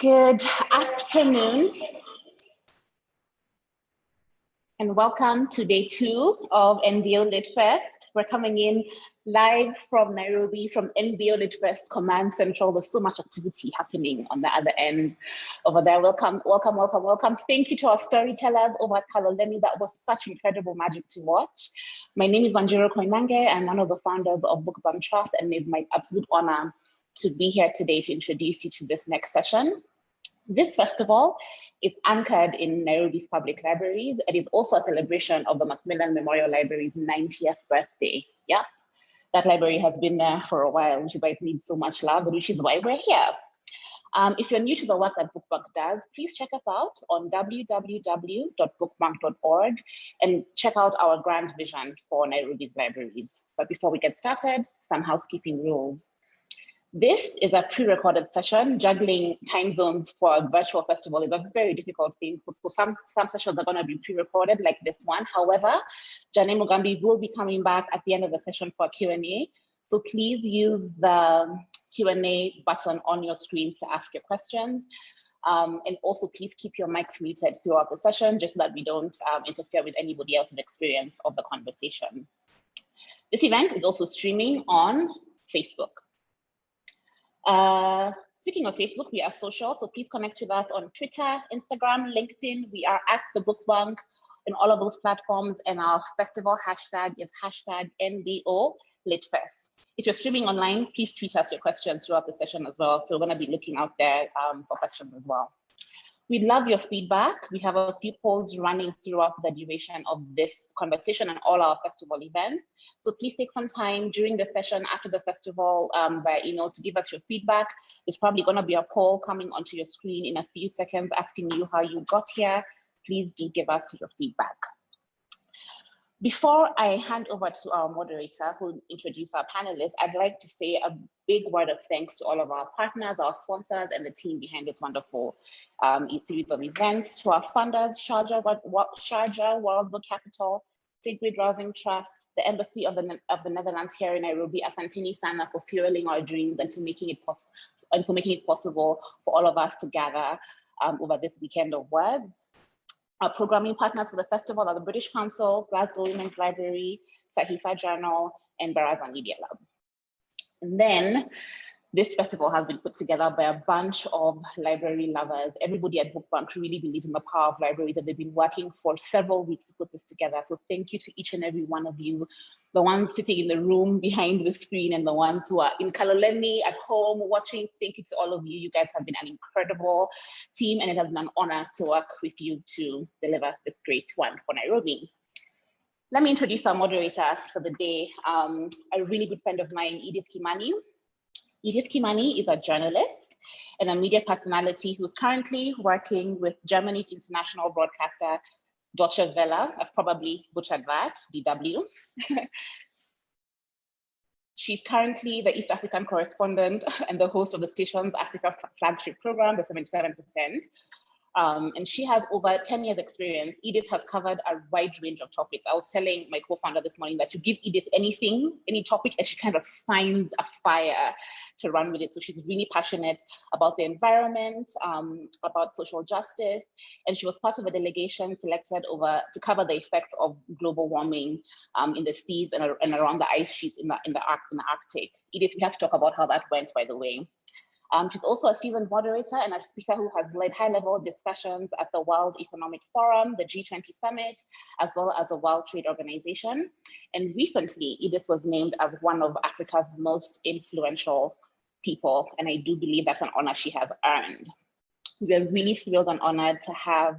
Good afternoon and welcome to day 2 of NBO Lit Fest. We're coming in live from Nairobi from NBO Lit Fest Command Central. There's so much activity happening on the other end over there. Welcome, welcome, welcome, welcome. Thank you to our storytellers over at Kaloleni. That was such incredible magic to watch. My name is Njane. I'm one of the founders of Book Bank Trust, and it's my absolute honor to be here today to introduce you to this next session. This festival is anchored in Nairobi's public libraries. It is also a celebration of the Macmillan Memorial Library's 90th birthday. Yeah, that library has been there for a while, which is why it needs so much love, which is why we're here. If you're new to the work that Bookbank does, please check us out on www.bookbank.org and check out our grand vision for Nairobi's libraries. But before we get started, some housekeeping rules. This is a pre-recorded session. Juggling time zones for a virtual festival is a very difficult thing. So some sessions are going to be pre-recorded like this one. However, Njane Mugambi will be coming back at the end of the session for Q&A. So please use the Q&A button on your screens to ask your questions. And also please keep your mics muted throughout the session just so that we don't interfere with anybody else's experience of the conversation. This event is also streaming on Facebook. Speaking of Facebook, we are social, so please connect with us on Twitter, Instagram, LinkedIn. We are at the Book Bank in all of those platforms, and our festival hashtag is #NBO LitFest. If you're streaming online, please tweet us your questions throughout the session as well. So we're going to be looking out there for questions as well. We'd love your feedback. We have a few polls running throughout the duration of this conversation and all our festival events. So please take some time during the session after the festival by email to give us your feedback. There's probably going to be a poll coming onto your screen in a few seconds asking you how you got here. Please do give us your feedback. Before I hand over to our moderator who will introduce our panelists, I'd like to say a big word of thanks to all of our partners, our sponsors, and the team behind this wonderful series of events, to our funders, Sharjah World Book Capital, Sigrid Rousing Trust, the Embassy of the Netherlands here in Nairobi, Asantini Sana for fueling our dreams and for making it possible for all of us to gather over this weekend of words. Our programming partners for the festival are the British Council, Glasgow Women's Library, Sahifa Journal, and Baraza Media Lab. And then this festival has been put together by a bunch of library lovers. Everybody at Bookbank really believes in the power of libraries, and they've been working for several weeks to put this together. So thank you to each and every one of you, the ones sitting in the room behind the screen and the ones who are in Kaloleni at home watching. Thank you to all of you. You guys have been an incredible team, and it has been an honor to work with you to deliver this great one for Nairobi. Let me introduce our moderator for the day, a really good friend of mine, Edith Kimani. Edith Kimani is a journalist and a media personality who's currently working with Germany's international broadcaster, Deustche Welle. I've probably butchered that, DW. She's currently the East African correspondent and the host of the station's Africa flagship program, the 77%. And she has over 10 years experience. Edith has covered a wide range of topics. I was telling my co-founder this morning that you give Edith anything, any topic, and she kind of finds a fire to run with it. So she's really passionate about the environment, about social justice, and she was part of a delegation selected to cover the effects of global warming in the seas and around the ice sheets in the Arctic. Edith, we have to talk about how that went, by the way. She's also a seasoned moderator and a speaker who has led high-level discussions at the World Economic Forum, the G20 Summit, as well as the World Trade Organization. And recently, Edith was named as one of Africa's most influential people, and I do believe that's an honor she has earned. We're really thrilled and honored to have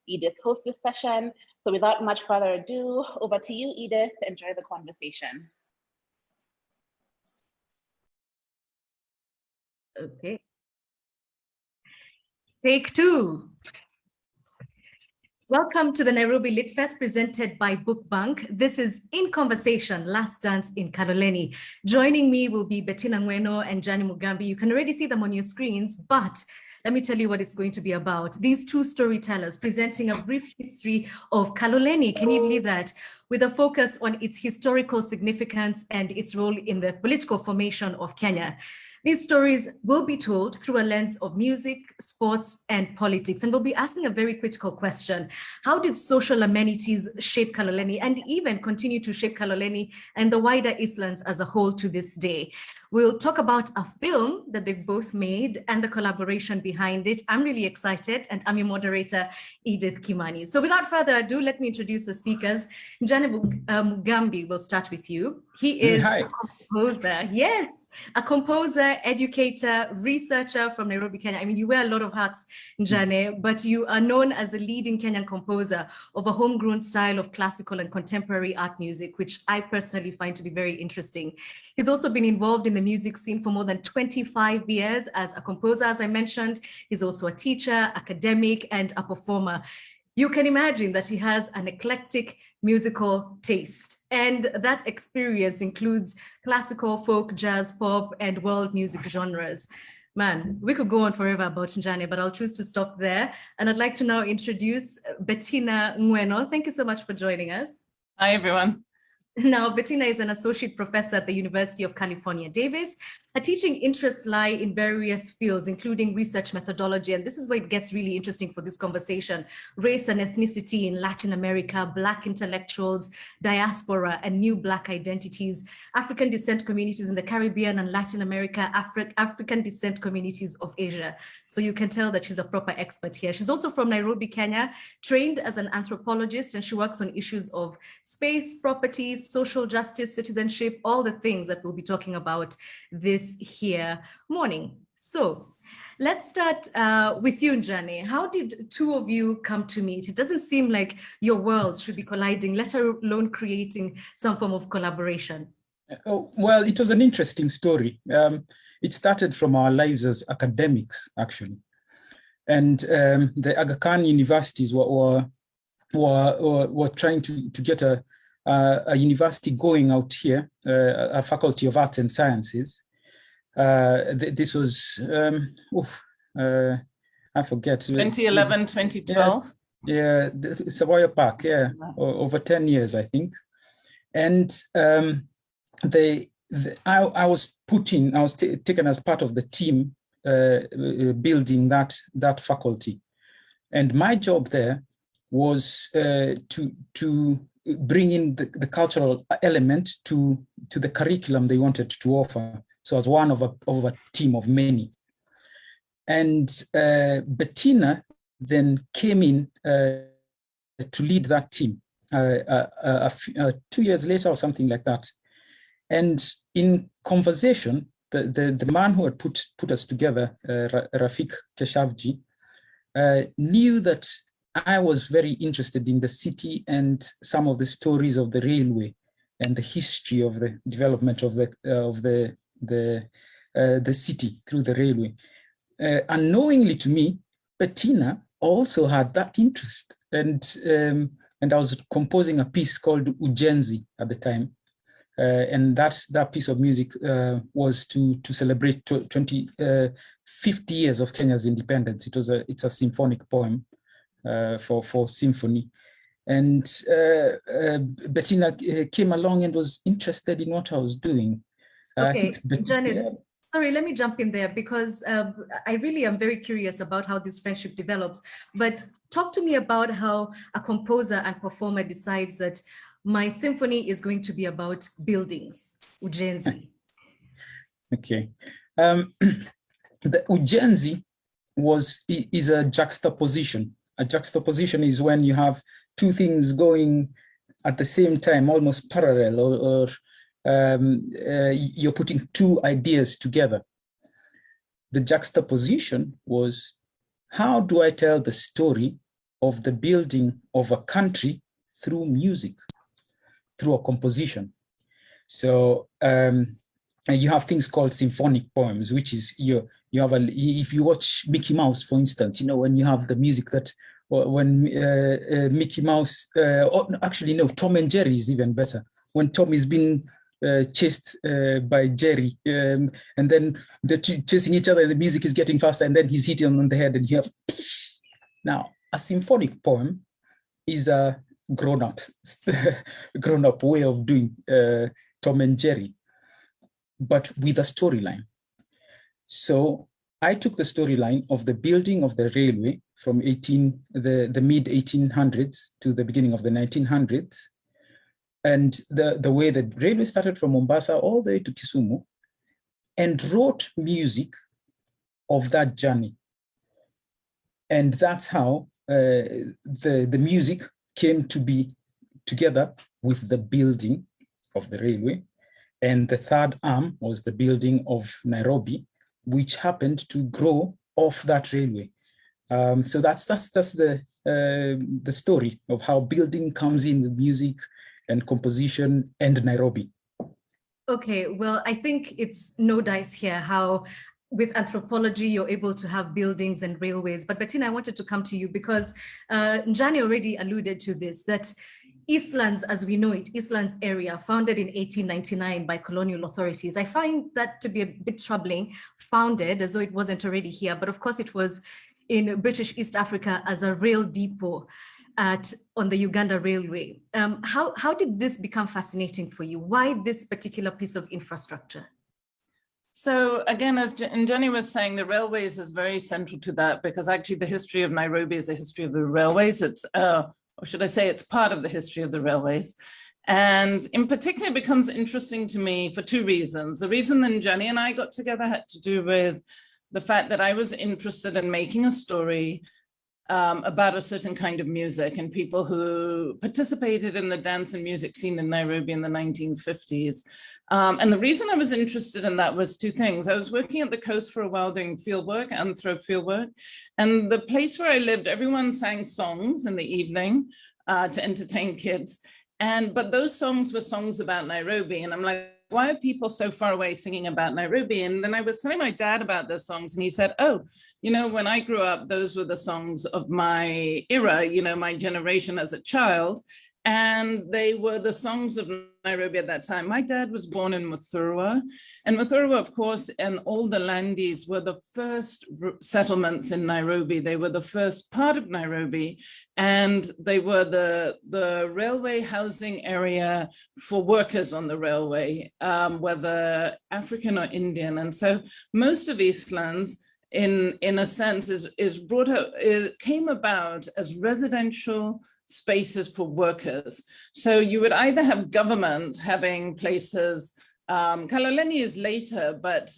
Edith host this session. So without much further ado, over to you, Edith. Enjoy the conversation. Okay. Take 2. Welcome to the Nairobi Lit Fest presented by Bookbank. This is In Conversation, Last Dance in Kaloleni. Joining me will be Bettina, Ngweno, and Njane Mugambi. You can already see them on your screens, but let me tell you what it's going to be about. These two storytellers presenting a brief history of Kaloleni. Can you believe that? With a focus on its historical significance and its role in the political formation of Kenya. These stories will be told through a lens of music, sports, and politics. And we'll be asking a very critical question. How did social amenities shape Kaloleni and even continue to shape Kaloleni and the wider Eastlands as a whole to this day? We'll talk about a film that they've both made and the collaboration behind it. I'm really excited, and I'm your moderator, Edith Kimani. So without further ado, let me introduce the speakers. Njane Mugambi, will start with you. He is a composer. Yes. A composer, educator, researcher from Nairobi, Kenya. I mean, you wear a lot of hats, Njane, but you are known as a leading Kenyan composer of a homegrown style of classical and contemporary art music, which I personally find to be very interesting. He's also been involved in the music scene for more than 25 years as a composer, as I mentioned. He's also a teacher, academic, and a performer. You can imagine that he has an eclectic musical taste. And that experience includes classical, folk, jazz, pop, and world music genres. Man, we could go on forever about Njane, but I'll choose to stop there. And I'd like to now introduce Bettina Ngweno. Thank you so much for joining us. Hi, everyone. Now, Bettina is an associate professor at the University of California, Davis. Her teaching interests lie in various fields, including research methodology. And this is where it gets really interesting for this conversation: race and ethnicity in Latin America, Black intellectuals, diaspora and new Black identities, African descent communities in the Caribbean and Latin America, African descent communities of Asia. So you can tell that she's a proper expert here. She's also from Nairobi, Kenya, trained as an anthropologist, and she works on issues of space, properties, social justice, citizenship, all the things that we'll be talking about this here morning. So let's start with you, Njane. How did two of you come to meet? It doesn't seem like your worlds should be colliding, let alone creating some form of collaboration. Oh, well, it was an interesting story. It started from our lives as academics, actually. And the Aga Khan universities were trying to get a university going out here, a faculty of arts and sciences. This was, I forget. 2011, 2012? Yeah, Savoy Park, yeah, over 10 years, I think. And I was taken as part of the team building that faculty. And my job there was to bring in the cultural element to the curriculum they wanted to offer. So I was one of a team of many. And Bettina then came in to lead that team 2 years later or something like that. And in conversation, the man who had put us together, Rafik Keshavji, knew that I was very interested in the city and some of the stories of the railway and the history of the development of the city through the railway. Unknowingly to me, Bettina also had that interest, and I was composing a piece called Ujenzi at the time, and that piece of music was to celebrate 50 years of Kenya's independence. It's a symphonic poem for symphony. And Bettina came along and was interested in what I was doing. Okay, Janet, sorry, let me jump in there because I really am very curious about how this friendship develops. But talk to me about how a composer and performer decides that my symphony is going to be about buildings, Ujenzi. Okay. The Ujenzi is a juxtaposition. A juxtaposition is when you have two things going at the same time, almost parallel, or you're putting two ideas together. The juxtaposition was, how do I tell the story of the building of a country through music, through a composition? So you have things called symphonic poems, which is if you watch Mickey Mouse, for instance, when you have the music that when Mickey Mouse, actually no, Tom and Jerry is even better. When Tom is being chased by Jerry, and then they're chasing each other, and the music is getting faster, and then he's hitting on the head, and you have. Now, a symphonic poem is a grown-up way of doing Tom and Jerry, but with a storyline. So I took the storyline of the building of the railway from the mid 1800s to the beginning of the 1900s, and the way the railway started from Mombasa all the way to Kisumu, and wrote music of that journey. And that's how the music came to be together with the building of the railway. And the third arm was the building of Nairobi, which happened to grow off that railway. So that's the story of how building comes in with music and composition and Nairobi. Okay, well, I think it's no dice here how with anthropology you're able to have buildings and railways. But Bettina, I wanted to come to you because Njane already alluded to this, that Eastlands, as we know it, Eastlands area, founded in 1899 by colonial authorities. I find that to be a bit troubling, founded as though it wasn't already here, but of course it was in British East Africa as a rail depot on the Uganda Railway. How did this become fascinating for you? Why this particular piece of infrastructure? So again, as Njane was saying, the railways is very central to that, because actually the history of Nairobi is the history of the railways. It's or should I say it's part of the history of the railways. And in particular, it becomes interesting to me for two reasons. The reason that Njane and I got together had to do with the fact that I was interested in making a story about a certain kind of music and people who participated in the dance and music scene in Nairobi in the 1950s. And the reason I was interested in that was two things. I was working at the coast for a while doing fieldwork, anthro fieldwork, and the place where I lived, everyone sang songs in the evening to entertain kids. But those songs were songs about Nairobi. And I'm like, why are people so far away singing about Nairobi? And then I was telling my dad about those songs, and he said, oh, you know, when I grew up, those were the songs of my era, you know, my generation as a child. And they were the songs of Nairobi at that time. My dad was born in Muthurwa, and Muthurwa, of course, and all the Landis were the first settlements in Nairobi. They were the first part of Nairobi, and they were the railway housing area for workers on the railway, whether African or Indian. And so most of Eastlands, in a sense, came about as residential spaces for workers. So you would either have government having places, Kaloleni is later, but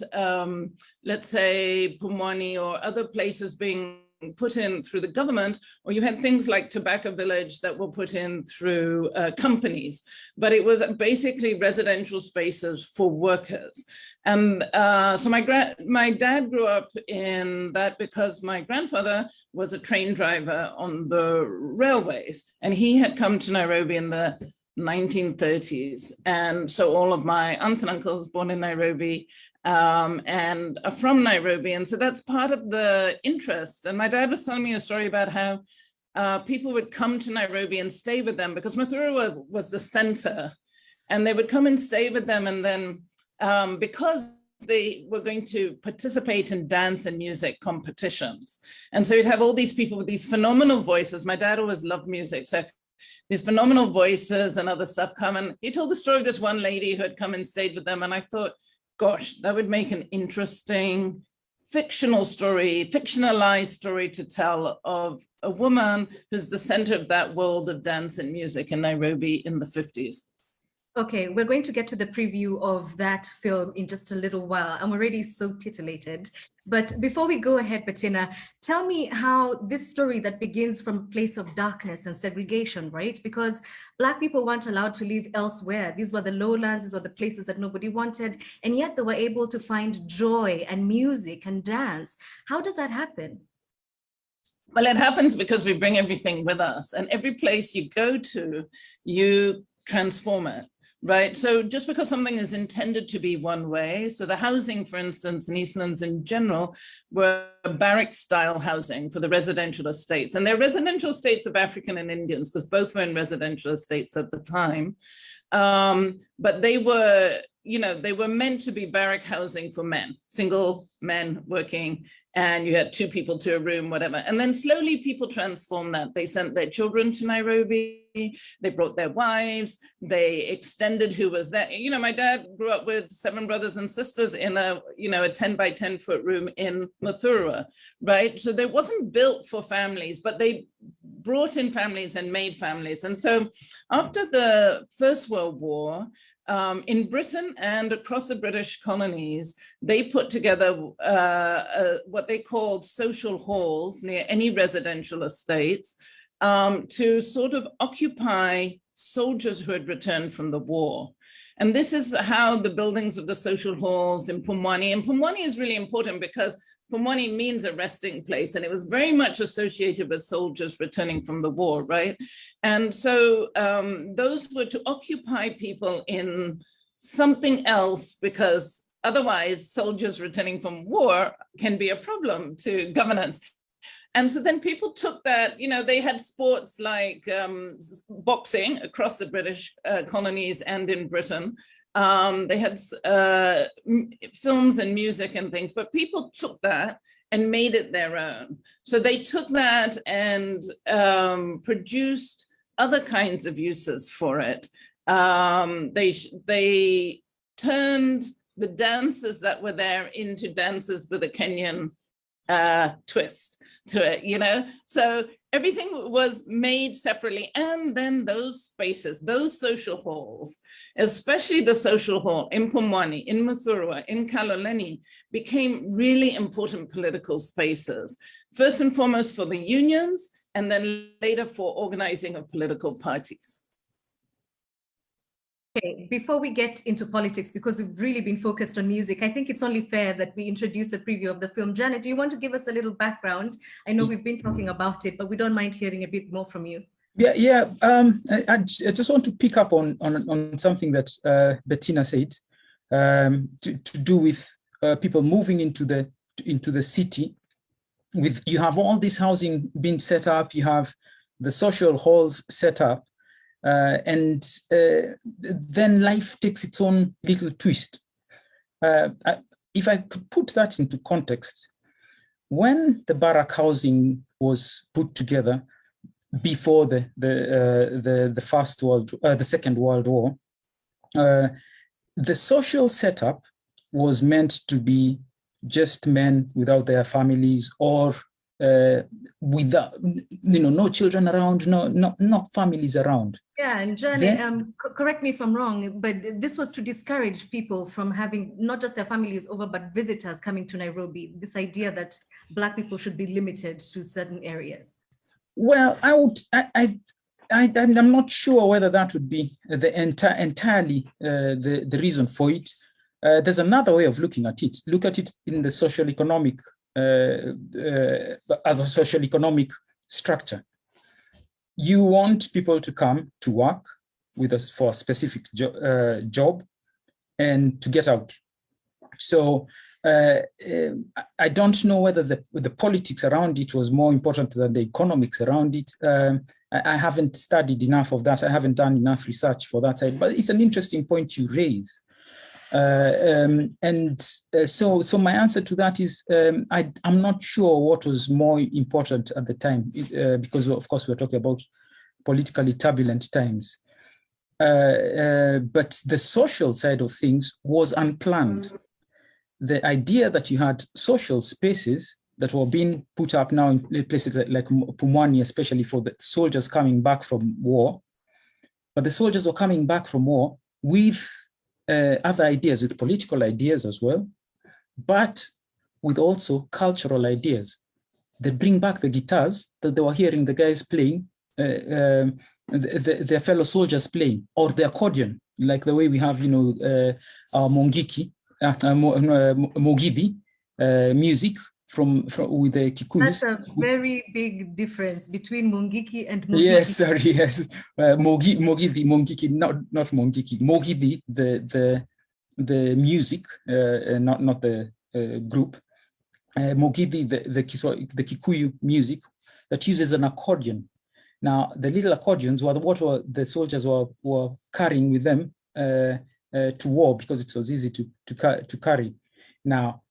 let's say Pumwani or other places being put in through the government, or you had things like Tobacco Village that were put in through companies, but it was basically residential spaces for workers. And so my dad grew up in that because my grandfather was a train driver on the railways, and he had come to Nairobi in the 1930s. And so all of my aunts and uncles born in Nairobi and are from Nairobi. And so that's part of the interest. And my dad was telling me a story about how people would come to Nairobi and stay with them because Muthurwa was the center, and they would come and stay with them. And then because they were going to participate in dance and music competitions. And so you'd have all these people with these phenomenal voices. My dad always loved music. So these phenomenal voices and other stuff come. And he told the story of this one lady who had come and stayed with them. And I thought, gosh, that would make an interesting fictionalized story to tell of a woman who's the center of that world of dance and music in Nairobi in the 50s. Okay, we're going to get to the preview of that film in just a little while. I'm already so titillated. But before we go ahead, Bettina, tell me how this story that begins from a place of darkness and segregation, right? Because Black people weren't allowed to live elsewhere. These were the lowlands, these were the places that nobody wanted, and yet they were able to find joy and music and dance. How does that happen? Well, it happens because we bring everything with us, and every place you go to, you transform it. right? So just because something is intended to be one way, so the housing, for instance, in Eastlands in general, were barrack-style housing for the residential estates. And they're residential estates of African and Indians, because both were in residential estates at the time. But they were, they were meant to be barrack housing for men, single men working, and you had 2 people to a room, whatever. And then slowly people transformed that. They sent their children to Nairobi, they brought their wives, they extended who was there. My dad grew up with 7 brothers and sisters in a 10 by 10 foot room in Mathura, right? So they wasn't built for families, but they brought in families and made families. And so after the First World War, in Britain and across the British colonies, they put together what they called social halls near any residential estates to sort of occupy soldiers who had returned from the war. And this is how the buildings of the social halls in Pumwani, and Pumwani is really important because Pumwani means a resting place, and it was very much associated with soldiers returning from the war, right? And so those were to occupy people in something else, because otherwise soldiers returning from war can be a problem to governance. And so then people took that, they had sports like boxing across the British colonies and in Britain. They had films and music and things, but people took that and made it their own. So they took that and produced other kinds of uses for it. They turned the dances that were there into dances with a Kenyan twist to it, So everything was made separately. And then those spaces, those social halls, especially the social hall in Pumwani, in Mathura, in Kaloleni, became really important political spaces, first and foremost for the unions, and then later for organizing of political parties. Okay, before we get into politics, because we've really been focused on music, I think it's only fair that we introduce a preview of the film. Njane, do you want to give us a little background? I know we've been talking about it, but we don't mind hearing a bit more from you. Yeah. I just want to pick up on something that Bettina said, to do with people moving into the city. You have all this housing being set up, you have the social halls set up. And then life takes its own little twist. If I could put that into context, when the barrack housing was put together before the Second World War, the social setup was meant to be just men without their families, or without, no children around, not families around. Yeah, and Njane, correct me if I'm wrong, but this was to discourage people from having not just their families over, but visitors coming to Nairobi. This idea that Black people should be limited to certain areas. Well, I'm not sure whether that would be entirely the reason for it. There's another way of looking at it. Look at it in the social economic as a social economic structure. You want people to come to work with us for a specific job and to get out. So I don't know whether the politics around it was more important than the economics around it. I haven't studied enough of that. I haven't done enough research for that side, but it's an interesting point you raise. So my answer to that is I'm not sure what was more important at the time, because of course we're talking about politically turbulent times. But the social side of things was unplanned. The idea that you had social spaces that were being put up now in places like Pumwani, especially for the soldiers coming back from war, but the soldiers were coming back from war with other ideas, with political ideas as well, but with also cultural ideas. They bring back the guitars that they were hearing the guys playing, their fellow soldiers playing, or the accordion, like the way we have, our Mongiki, Mogibi music, with the Kikuyus. That's a very big difference between Mungiki and Mungiki. Yes, sorry, yes. Mongiki, not Mongiki. Mogidi, the music, not the group. Mogidi, the Kikuyu music that uses an accordion. Now, the little accordions were what the soldiers were carrying with them to war, because it was easy to carry. Now,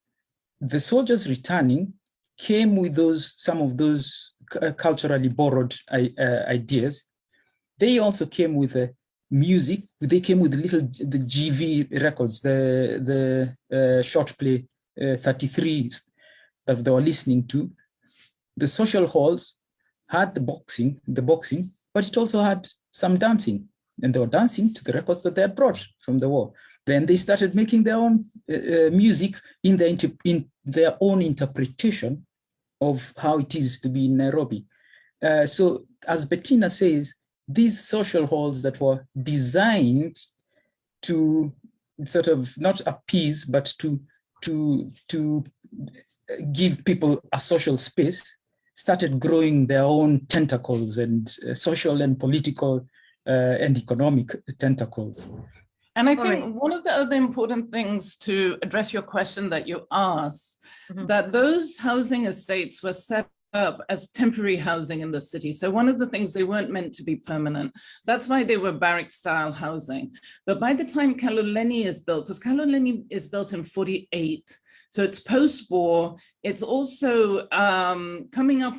the soldiers returning came with some of those culturally borrowed ideas. They also came with music. They came with the GV records, the short play 33s that they were listening to. The social halls had the boxing, but it also had some dancing, and they were dancing to the records that they had brought from the war. Then they started making their own music in their own interpretation of how it is to be in Nairobi. So as Bettina says, these social halls that were designed to sort of not appease, but to give people a social space, started growing their own tentacles, and social and political and economic tentacles. And I think one of the other important things to address your question that you asked, that those housing estates were set up as temporary housing in the city. So one of the things, they weren't meant to be permanent. That's why they were barrack style housing. But by the time Kaloleni is built, because Kaloleni is built in 48, so it's post-war, it's also coming up,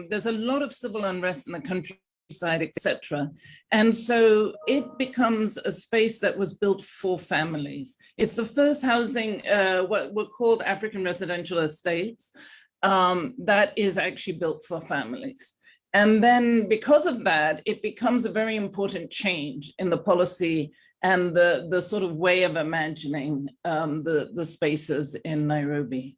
there's a lot of civil unrest in the countryside, etc. And so it becomes a space that was built for families. It's the first housing, what were called African residential estates, that is actually built for families. And then because of that, it becomes a very important change in the policy and the sort of way of imagining the spaces in Nairobi.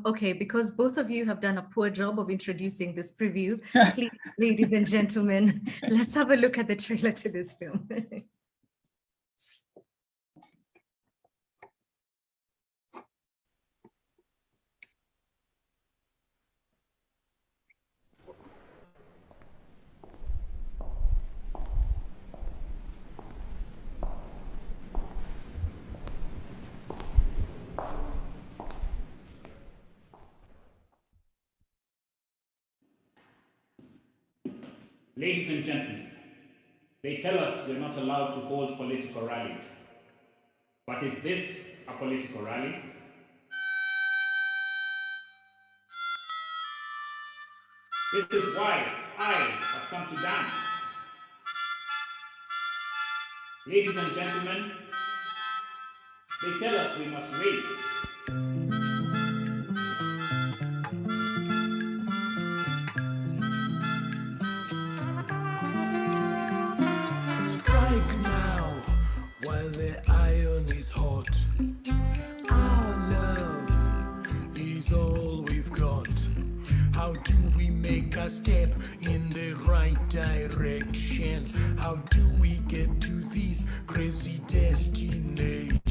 Okay, because both of you have done a poor job of introducing this preview, please, ladies and gentlemen, let's have a look at the trailer to this film. Ladies and gentlemen, they tell us we're not allowed to hold political rallies. But is this a political rally? This is why I have come to dance. Ladies and gentlemen, they tell us we must wait. Now, while the iron is hot, our love is all we've got. How do we make a step in the right direction? How do we get to this crazy destination?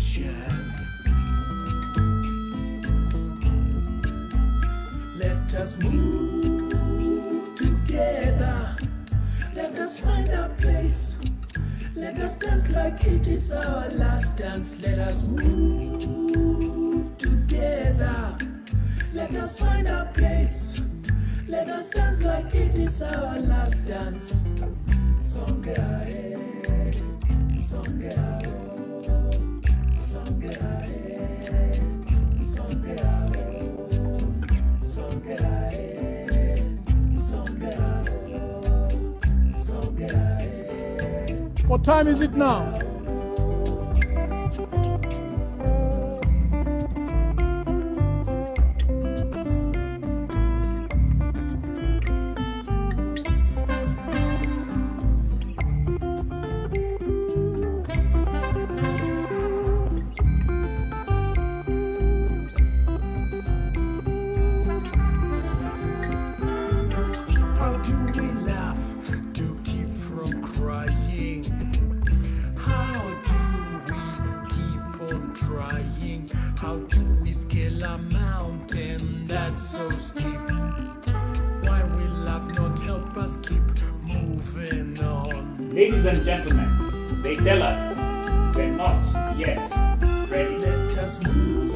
Let us move together. Let us find a place. Let us dance like it is our last dance. Let us move together. Let us find a place. Let us dance like it is our last dance. Songea, songea, songea, songea, songea, songea, songea. What time is it now? How do we laugh to keep from crying? How Ladies and gentlemen, they tell us we're not yet ready. Let us move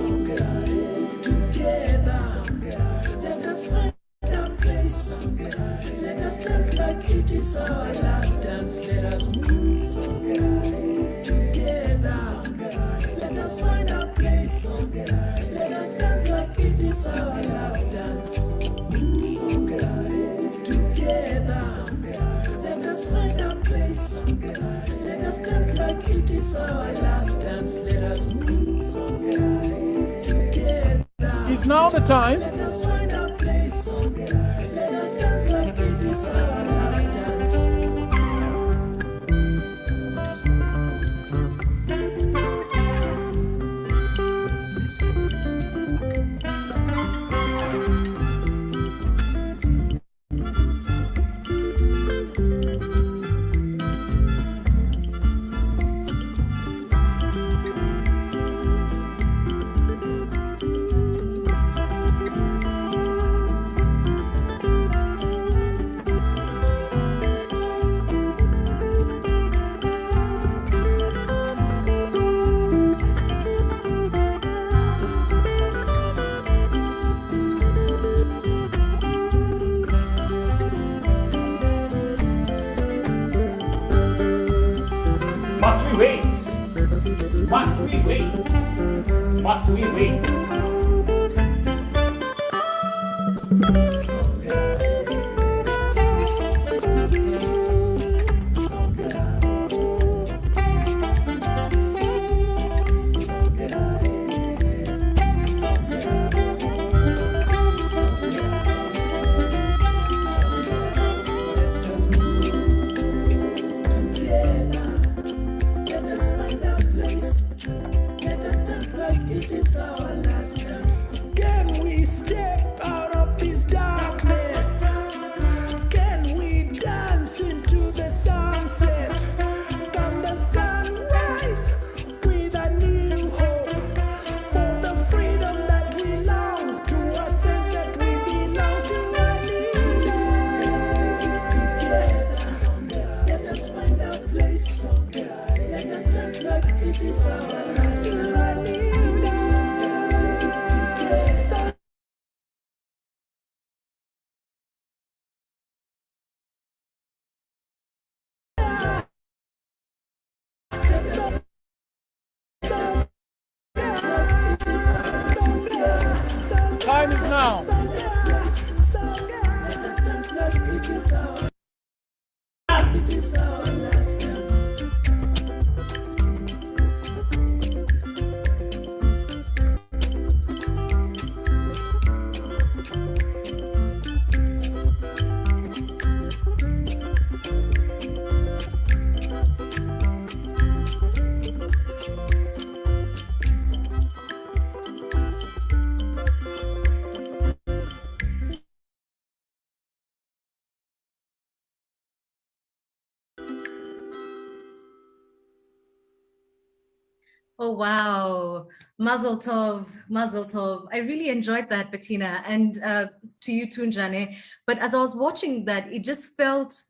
together. Let us find a place. Let us dance like it is our last dance. Let us move together. Let us find a place. Let us dance like it is our last dance. Move together. Let us find a place. Let us dance like it is our last dance. Let us move together. Is now the time? Let us find a place. Let us dance like it is our last dance. Must we wait? Must we wait? Must we wait? Time is now. Oh, wow. Mazel tov, mazel tov. I really enjoyed that, Bettina, and to you too, Njane. But as I was watching that, it just felt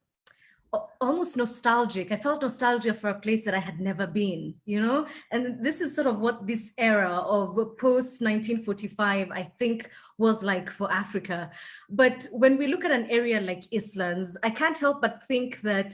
almost nostalgic. I felt nostalgia for a place that I had never been, you know? And this is sort of what this era of post-1945, I think, was like for Africa. But when we look at an area like Eastlands, I can't help but think that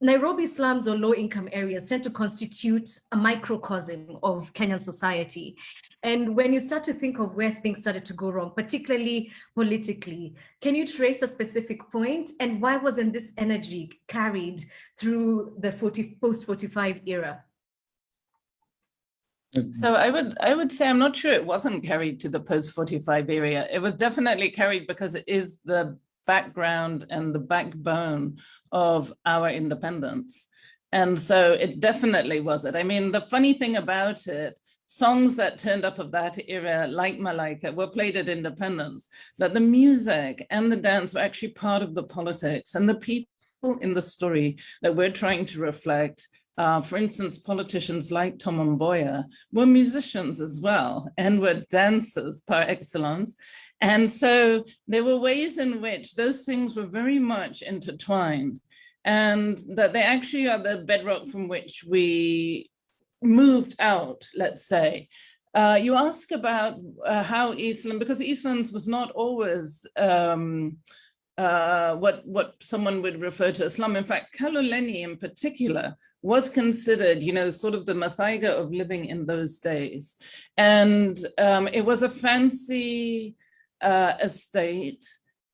Nairobi slums or low-income areas tend to constitute a microcosm of Kenyan society. And when you start to think of where things started to go wrong, particularly politically, can you trace a specific point? And why wasn't this energy carried through the post-45 era? So I would say I'm not sure it wasn't carried to the post-45 area. It was definitely carried because it is the background and the backbone of our independence. And so it definitely was it. I mean, the funny thing about it, songs that turned up of that era, like Malaika, were played at independence, that the music and the dance were actually part of the politics, and the people in the story that we're trying to reflect, for instance, politicians like Tom Mboya were musicians as well, and were dancers par excellence. And so there were ways in which those things were very much intertwined. and that they actually are the bedrock from which we moved out, let's say. You ask about how Eastland, because Eastlands was not always what someone would refer to as slum. In fact, Kaloleni in particular was considered, you know, sort of the Mathaiga of living in those days. And it was a fancy estate.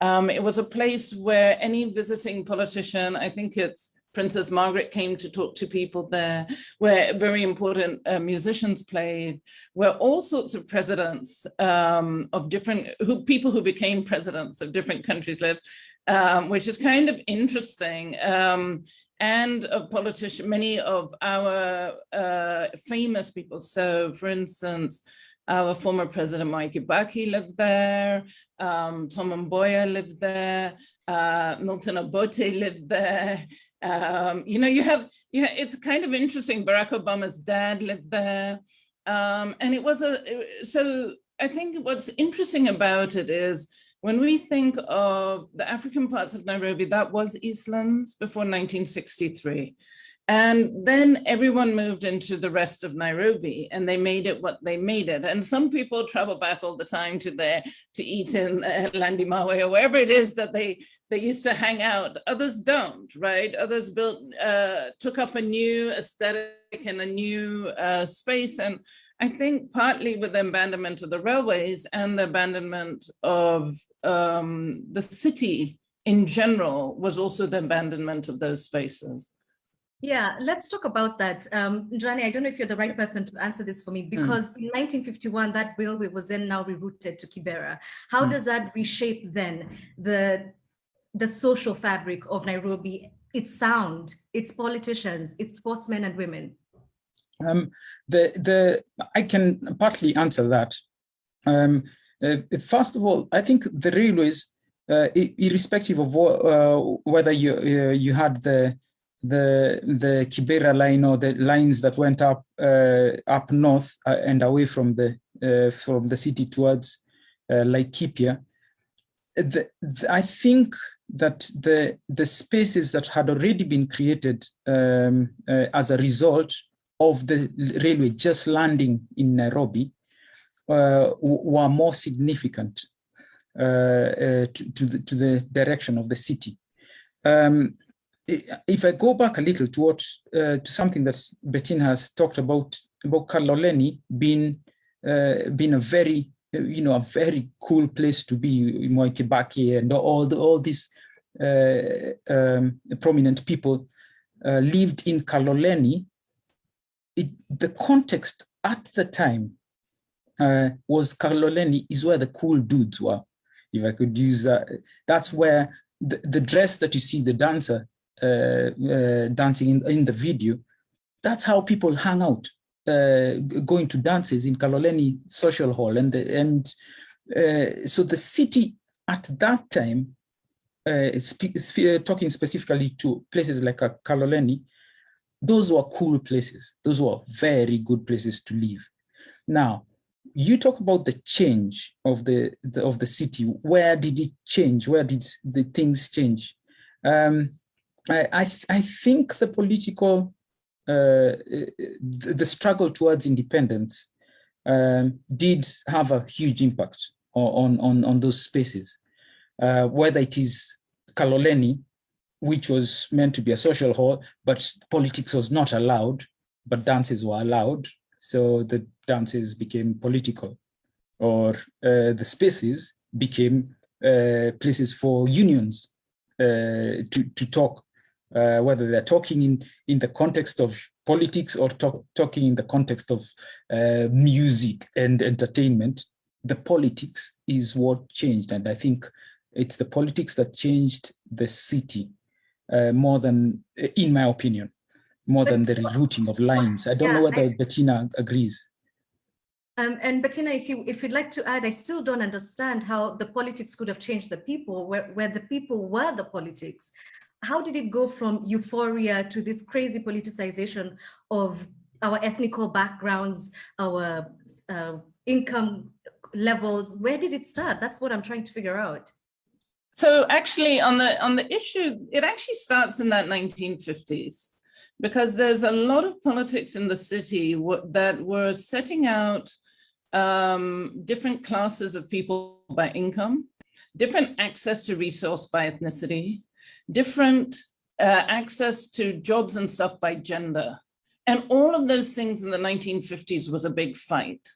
It was a place where any visiting politician, I think it's Princess Margaret, came to talk to people there, where very important musicians played, where all sorts of presidents of different, people who became presidents of different countries lived, which is kind of interesting. And a politician, many of our famous people. So for instance, our former president, Mwai Kibaki, lived there. Tom Mboya lived there. Milton Obote lived there. You know, you have, it's kind of interesting. Barack Obama's dad lived there. And it was so I think what's interesting about it is when we think of the African parts of Nairobi, that was Eastlands before 1963. And then everyone moved into the rest of Nairobi and they made it what they made it. And some people travel back all the time to there to eat in Landimawe or wherever it is that they used to hang out. Others don't, right? Others took up a new aesthetic and a new space. And I think partly with the abandonment of the railways and the abandonment of the city in general was also the abandonment of those spaces. Yeah, let's talk about that. Njane, I don't know if you're the right person to answer this for me, because in 1951, that railway was then now rerouted to Kibera. How does that reshape then the social fabric of Nairobi, its sound, its politicians, its sportsmen and women? I can partly answer that. First of all, I think the railways, irrespective of whether you had the Kibera line or the lines that went up north and away from the city towards Laikipia, I think that the spaces that had already been created as a result of the railway just landing in Nairobi were more significant to the direction of the city. If I go back a little to something that Bettina has talked about Kaloleni being a very, a very cool place to be, Mwai Kibaki and all these prominent people lived in Kaloleni. The context at the time was Kaloleni is where the cool dudes were, if I could use that. That's where the dress that you see the dancer dancing in the video, that's how people hang out, going to dances in Kaloleni Social Hall. So the city at that time, talking specifically to places like Kaloleni, those were cool places. Those were very good places to live. Now, you talk about the change of the city. Where did it change? Where did the things change? I think the political, the struggle towards independence did have a huge impact on those spaces. Whether it is Kaloleni, which was meant to be a social hall, but politics was not allowed, but dances were allowed. So the dances became political, or the spaces became places for unions to talk, whether they're talking in the context of politics or talking in the context of music and entertainment. The politics is what changed. And I think it's the politics that changed the city more than, in my opinion, more than the rerouting of lines. I don't know whether Bettina agrees. And Bettina, if you'd like to add, I still don't understand how the politics could have changed the people, where the people were the politics. How did it go from euphoria to this crazy politicization of our ethnical backgrounds, our income levels? Where did it start? That's what I'm trying to figure out. So actually on the issue, it actually starts in that 1950s, because there's a lot of politics in the city that were setting out different classes of people by income, different access to resource by ethnicity, different access to jobs and stuff by gender. And all of those things in the 1950s was a big fight.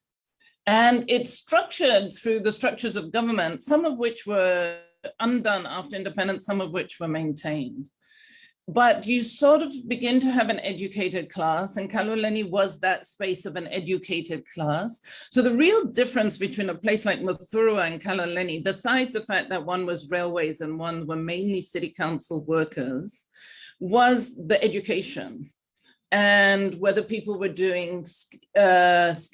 And it's structured through the structures of government, some of which were undone after independence, some of which were maintained. But you sort of begin to have an educated class, and Kaloleni was that space of an educated class. So the real difference between a place like Muthurwa and Kaloleni, besides the fact that one was railways and one were mainly city council workers, was the education, and whether people were doing skilled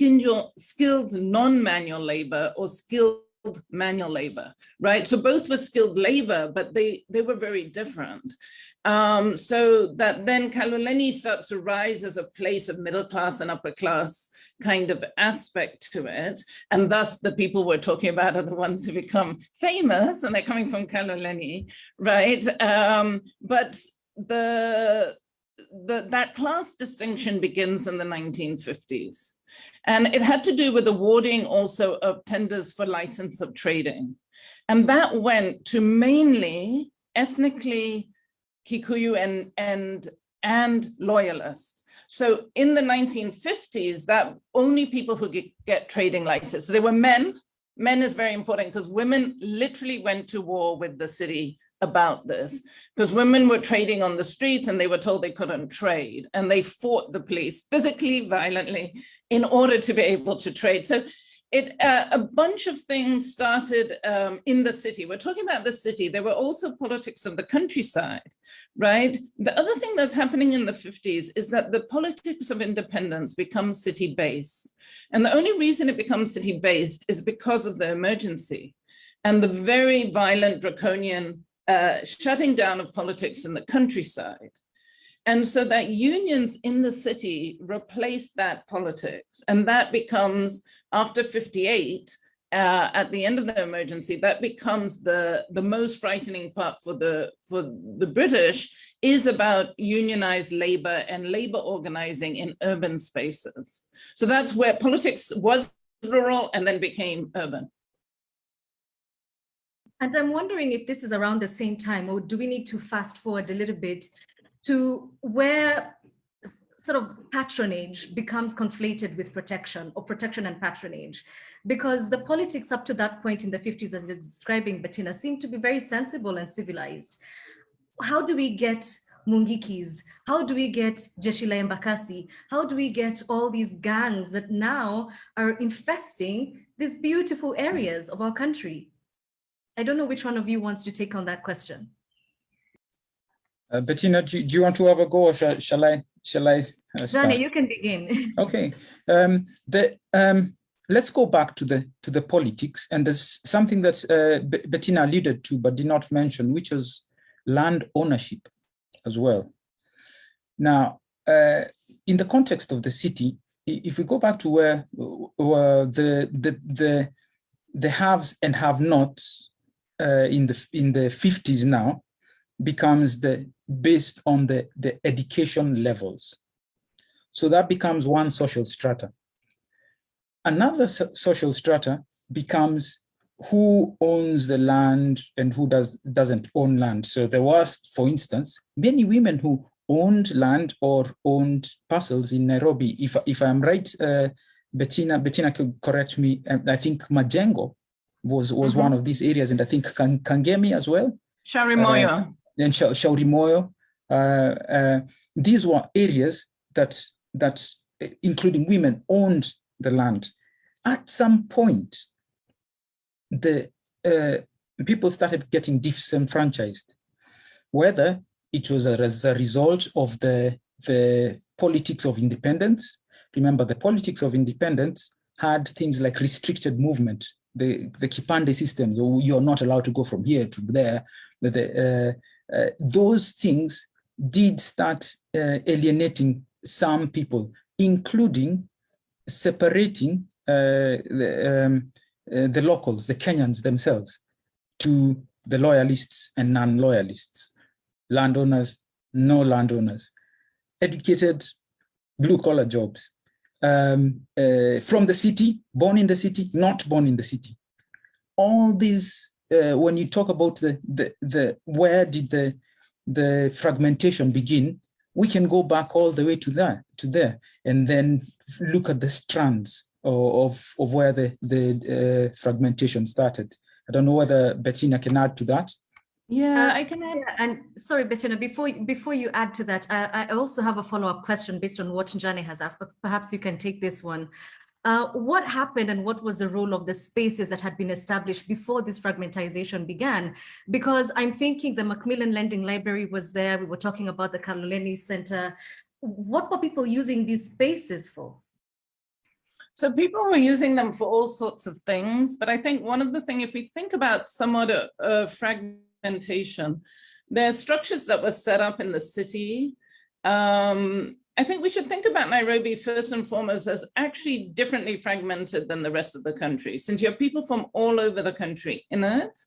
non-manual labor or skilled manual labor, right? So both were skilled labor, but they were very different. So that then Kaloleni starts to rise as a place of middle class and upper class kind of aspect to it. And thus the people we're talking about are the ones who become famous, and they're coming from Kaloleni, right? But that class distinction begins in the 1950s. And it had to do with awarding also of tenders for license of trading. And that went to mainly ethnically Kikuyu and loyalists. So in the 1950s, that only people who get trading licenses. So they were men. Men is very important because women literally went to war with the city about this, because women were trading on the streets and they were told they couldn't trade, and they fought the police physically, violently, in order to be able to trade. So a bunch of things started in the city. We're talking about the city. There were also politics of the countryside, right? The other thing that's happening in the 50s is that the politics of independence becomes city-based. And the only reason it becomes city-based is because of the emergency and the very violent draconian shutting down of politics in the countryside. And so that unions in the city replace that politics. And that becomes, after 58, at the end of the emergency, that becomes the most frightening part for the British, is about unionized labor and labor organizing in urban spaces. So that's where politics was rural and then became urban. And I'm wondering if this is around the same time, or do we need to fast forward a little bit to where sort of patronage becomes conflated with protection, or protection and patronage? Because the politics up to that point in the 50s, as you're describing, Bettina, seem to be very sensible and civilized. How do we get Mungikis? How do we get Jeshi la Embakasi? How do we get all these gangs that now are infesting these beautiful areas of our country? I don't know which one of you wants to take on that question. Bettina, do you want to have a go, or shall I start? Njane, you can begin. Okay. Let's go back to the politics, and there's something that Bettina alluded to but did not mention, which was land ownership as well. Now, in the context of the city, if we go back to where the haves and have-nots in the 50s now becomes based on the education levels. So that becomes one social strata. Another social strata becomes who owns the land and who doesn't own land. So there was, for instance, many women who owned land or owned parcels in Nairobi. If I'm right, Bettina could correct me. I think Majengo was one of these areas, and I think Kangemi as well. Shaurimoyo. Then Shaurimoyo. These were areas that including women owned the land. At some point, the people started getting disenfranchised, whether it was as a result of the politics of independence. Remember, the politics of independence had things like restricted movement, the Kipande system. You're not allowed to go from here to there. Those things did start alienating some people, including separating the locals, the Kenyans themselves, to the loyalists and non-loyalists, landowners, no landowners, educated, blue-collar jobs, from the city, born in the city, not born in the city. All these, when you talk about where did the fragmentation begin, we can go back all the way to there, and then look at the strands of where the fragmentation started. I don't know whether Bettina can add to that. Yeah, I can add. Yeah, and sorry, Bettina, before you add to that, I also have a follow-up question based on what Njane has asked, but perhaps you can take this one. What happened and what was the role of the spaces that had been established before this fragmentization began? Because I'm thinking the Macmillan Lending Library was there. We were talking about the Kaloleni Center. What were people using these spaces for? So people were using them for all sorts of things. But I think one of the things, if we think about somewhat of fragmentation, there are structures that were set up in the city. I think we should think about Nairobi first and foremost as actually differently fragmented than the rest of the country. Since you have people from all over the country in it,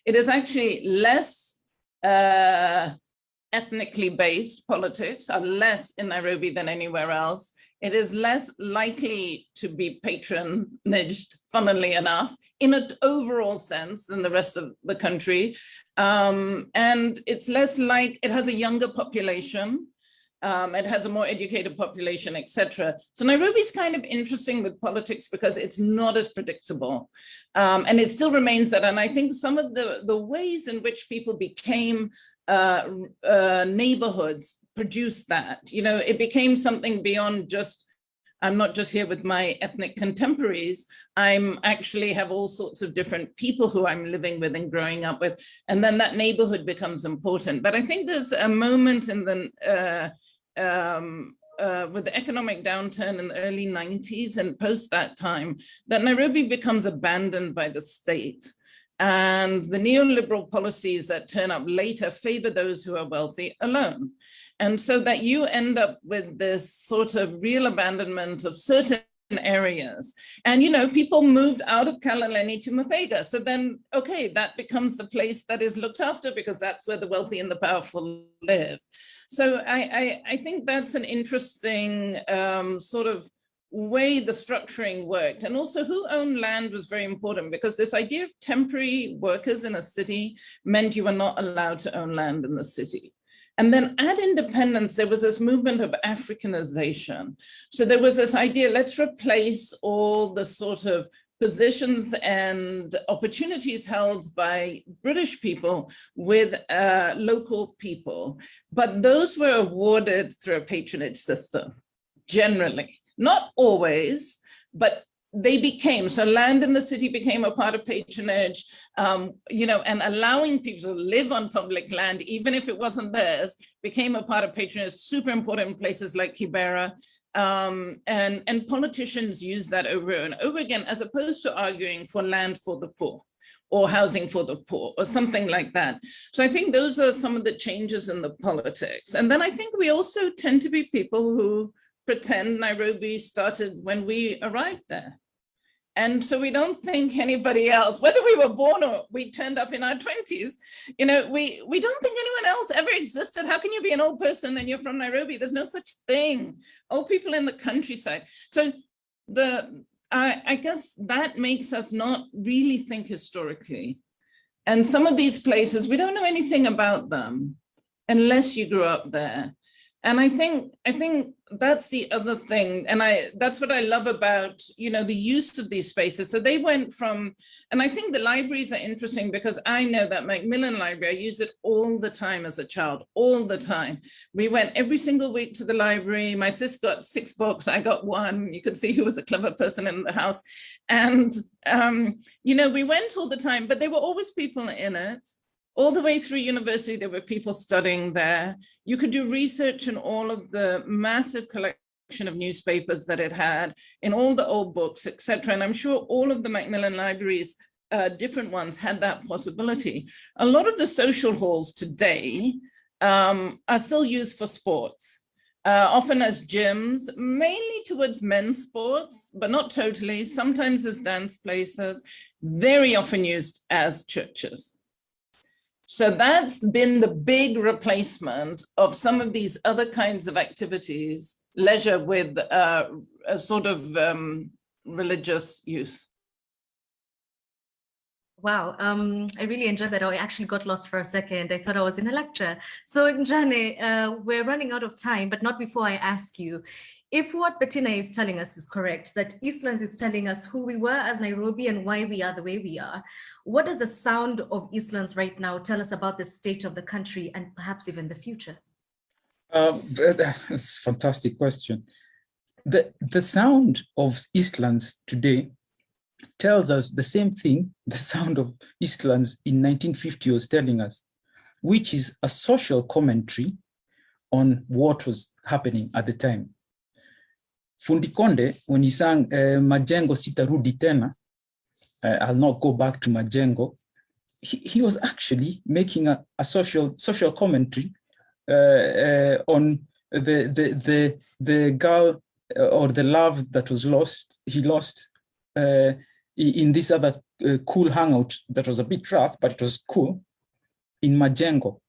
it is actually less ethnically based politics, are less in Nairobi than anywhere else. It is less likely to be patronaged, funnily enough, in an overall sense than the rest of the country. And it's less like, it has a younger population. It has a more educated population, etc. So Nairobi's kind of interesting with politics because it's not as predictable. And it still remains that. And I think some of the ways in which people became neighborhoods produced that. You know, it became something beyond just, I'm not just here with my ethnic contemporaries, I'm actually have all sorts of different people who I'm living with and growing up with. And then that neighborhood becomes important. But I think there's a moment in the, with the economic downturn in the early 90s and post that time, that Nairobi becomes abandoned by the state. And the neoliberal policies that turn up later favor those who are wealthy alone. And so that you end up with this sort of real abandonment of certain areas. And, you know, people moved out of Kaloleni to Muthaiga. So then, okay, that becomes the place that is looked after because that's where the wealthy and the powerful live. So I think that's an interesting sort of way the structuring worked. And also who owned land was very important because this idea of temporary workers in a city meant you were not allowed to own land in the city. And then at independence, there was this movement of Africanization. So there was this idea, let's replace all the sort of positions and opportunities held by British people with local people. But those were awarded through a patronage system, generally. Not always, but they became, so land in the city became a part of patronage, you know, and allowing people to live on public land, even if it wasn't theirs, became a part of patronage, super important in places like Kibera. And politicians use that over and over again, as opposed to arguing for land for the poor or housing for the poor or something like that. So I think those are some of the changes in the politics. And then I think we also tend to be people who pretend Nairobi started when we arrived there. And so we don't think anybody else, whether we were born or we turned up in our 20s, you know, we don't think anyone else ever existed. How can you be an old person and you're from Nairobi? There's no such thing. Old people in the countryside. So I guess that makes us not really think historically. And some of these places, we don't know anything about them unless you grew up there. And I think that's the other thing. And that's what I love about, you know, the use of these spaces. So they went from, and I think the libraries are interesting because I know that Macmillan Library, I used it all the time as a child, all the time. We went every single week to the library. My sis got 6 books, I got 1. You could see who was a clever person in the house. And, you know, we went all the time, but there were always people in it. All the way through university, there were people studying there. You could do research in all of the massive collection of newspapers that it had, in all the old books, etc. And I'm sure all of the Macmillan libraries, different ones, had that possibility. A lot of the social halls today are still used for sports, often as gyms, mainly towards men's sports, but not totally. Sometimes as dance places, very often used as churches. So that's been the big replacement of some of these other kinds of activities, leisure with a sort of religious use. Wow, I really enjoyed that. I actually got lost for a second. I thought I was in a lecture. So Njane, we're running out of time, but not before I ask you, if what Bettina is telling us is correct, that Eastlands is telling us who we were as Nairobi and why we are the way we are, what does the sound of Eastlands right now tell us about the state of the country and perhaps even the future? That's a fantastic question. The sound of Eastlands today tells us the same thing the sound of Eastlands in 1950 was telling us, which is a social commentary on what was happening at the time. Fundi Konde, when he sang Majengo Sitarudi Tena, I'll not go back to Majengo, he was actually making a social commentary on the girl or the love that was lost. He lost in this other cool hangout that was a bit rough, but it was cool, in Majengo.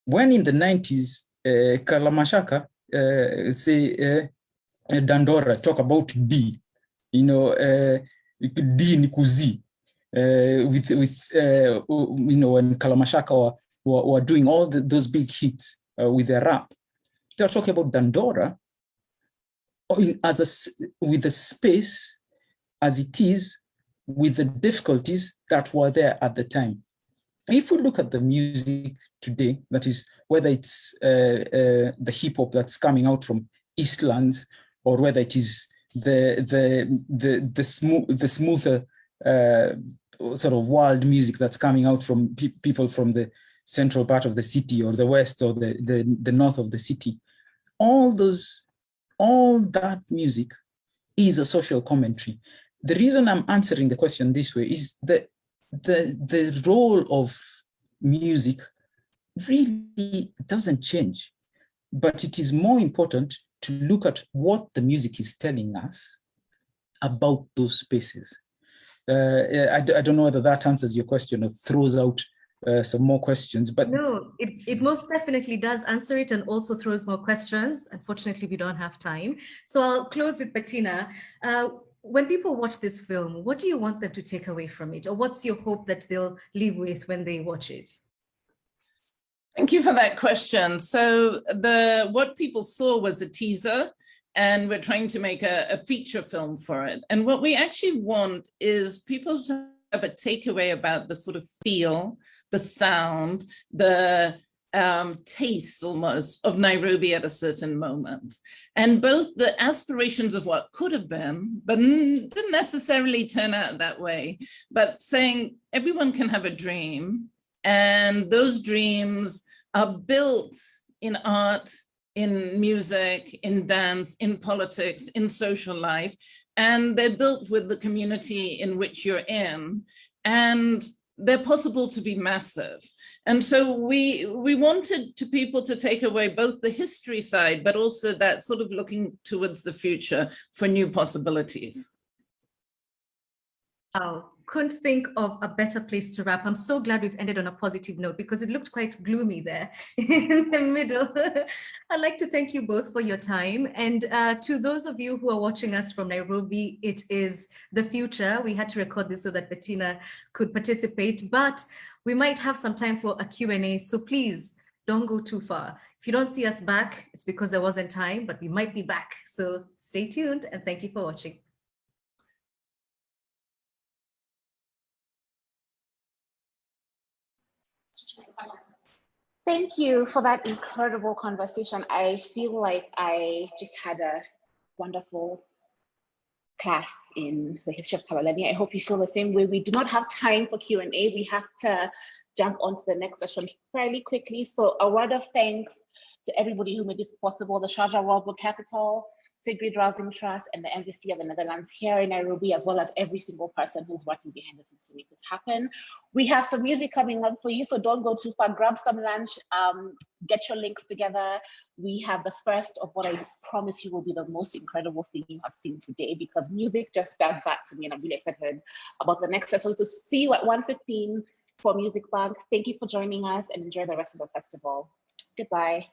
When in the 90s, Kalamashaka say Dandora talk about D, D ni kuzi, with when Kalamashaka were doing all those big hits with their rap. They were talking about Dandora with the space as it is, with the difficulties that were there at the time. If we look at the music today, that is, whether it's the hip hop that's coming out from Eastlands, or whether it is the smoother sort of wild music that's coming out from people from the central part of the city, or the west, or the north of the city, all that music is a social commentary. The reason I'm answering the question this way is that the role of music really doesn't change, but it is more important to look at what the music is telling us about those spaces. I don't know whether that answers your question or throws out some more questions, but no, it most definitely does answer it and also throws more questions. Unfortunately, we don't have time. So I'll close with Bettina. When people watch this film, what do you want them to take away from it? Or what's your hope that they'll leave with when they watch it? Thank you for that question. So what people saw was a teaser, and we're trying to make a feature film for it. And what we actually want is people to have a takeaway about the sort of feel, the sound, the taste almost of Nairobi at a certain moment. And both the aspirations of what could have been, but didn't necessarily turn out that way, but saying everyone can have a dream, and those dreams are built in art, in music, in dance, in politics, in social life, and they're built with the community in which you're in, and they're possible to be massive. And so we wanted people to take away both the history side, but also that sort of looking towards the future for new possibilities. Oh, couldn't think of a better place to wrap. I'm so glad we've ended on a positive note, because it looked quite gloomy there in the middle. I'd like to thank you both for your time. And to those of you who are watching us from Nairobi, it is the future. We had to record this so that Bettina could participate, but we might have some time for a Q&A. So please don't go too far. If you don't see us back, it's because there wasn't time, but we might be back. So stay tuned, and thank you for watching. Thank you for that incredible conversation. I feel like I just had a wonderful class in the history of Kaloleni. I hope you feel the same way. We do not have time for Q&A. We have to jump onto the next session fairly quickly. So a word of thanks to everybody who made this possible: the Sharjah World Book Capital, Sigrid Rousing Trust, and the Embassy of the Netherlands here in Nairobi, as well as every single person who's working behind the scenes to make this happen. We have some music coming up for you, so don't go too far. Grab some lunch, get your links together. We have the first of what I promise you will be the most incredible thing you have seen today, because music just does that to me, and I'm really excited about the next session. So see you at 1:15 For Music Bank, thank you for joining us and enjoy the rest of the festival. Goodbye.